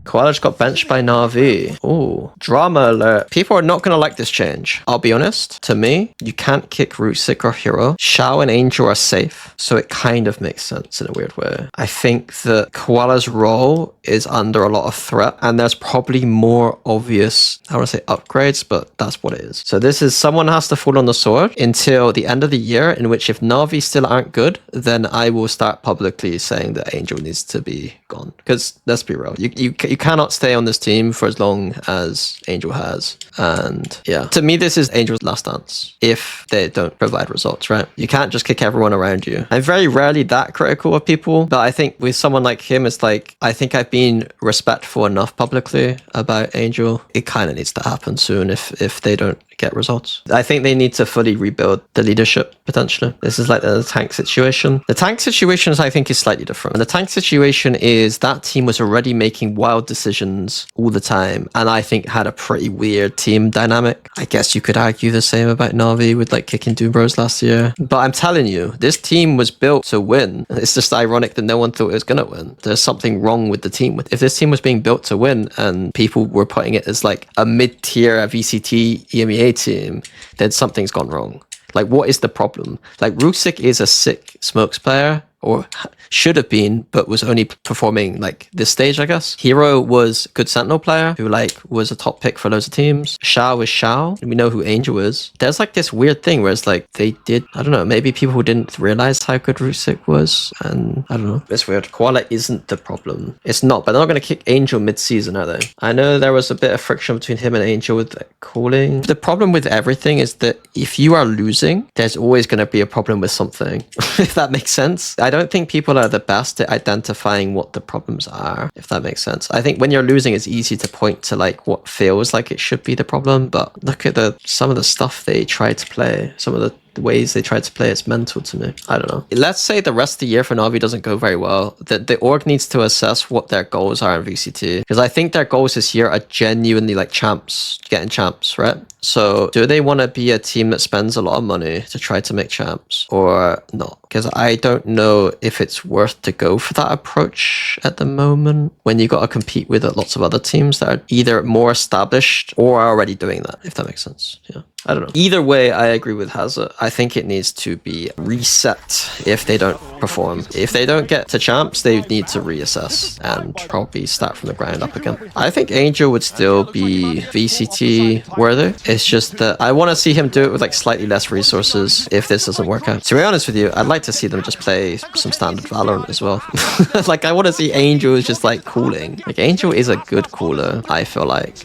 Koala just got benched by NAVI. Ooh, drama alert. People are not going to like this change. I'll be honest. To me, you can't kick Rusick or Hero. Shao and Angel are safe, so it kind of makes sense in a weird way. I think that Koala's role is under a lot of threat, and there's probably more obvious, I want to say upgrades, but that's what it is. So this is someone has to fall on the sword until the end of the year, in which if Na'Vi still aren't good, then I will start publicly saying that Angel needs to be gone. Because let's be real, you cannot stay on this team for as long as Angel has. And yeah, to me, this is Angel's last dance if they don't provide results, right? You can't just kick everyone around you. I'm very rarely that critical of people, but I think with someone like him, it's like, I think I've been respectful enough publicly about Angel. It kind of needs to happen soon if they don't get results. I think they need to fully rebuild the leadership potentially. This is like the tank situation. The tank situation I think is slightly different. And the tank situation is that team was already making wild decisions all the time, and I think had a pretty weird team dynamic. I guess you could argue the same about Na'Vi with like kicking Doom Bros last year. But I'm telling you, this team was built to win. It's just ironic that no one thought it was gonna win. There's something wrong with the team. If this team was being built to win and people were putting it as like a mid-tier VCT EMEA team, then something's gone wrong. Like, what is the problem? Like, Rusick is a sick smokes player, or should have been, but was only performing like this stage, I guess. Hero was a good Sentinel player who like was a top pick for loads of teams. Shao is Shao. We know who Angel is. There's like this weird thing where it's like they did, I don't know, maybe people who didn't realize how good Rusick was, and I don't know. It's weird. Koala isn't the problem. It's not, but they're not going to kick Angel mid-season, are they? I know there was a bit of friction between him and Angel with like, calling. The problem with everything is that if you are losing, there's always going to be a problem with something, if that makes sense. I don't think people are the best at identifying what the problems are, if that makes sense. I think when you're losing, it's easy to point to like what feels like it should be the problem, but look at some of the stuff they try to play, some of the ways they try to play, it's mental to me. I don't know. Let's say the rest of the year for Na'Vi doesn't go very well. The org needs to assess what their goals are in VCT, because I think their goals this year are genuinely like champs, getting champs, right? So do they want to be a team that spends a lot of money to try to make champs or not? Because I don't know if it's worth to go for that approach at the moment when you got to compete with lots of other teams that are either more established or are already doing that, if that makes sense. Yeah. I don't know. Either way, I agree with Hazard. I think it needs to be reset if they don't perform. If they don't get to champs, they need to reassess and probably start from the ground up again. I think Angel would still be VCT worthy. It's just that I want to see him do it with like slightly less resources if this doesn't work out. To be honest with you, I'd like to see them just play some standard Valorant as well. Like, I want to see Angel just like cooling. Like, Angel is a good cooler, I feel like.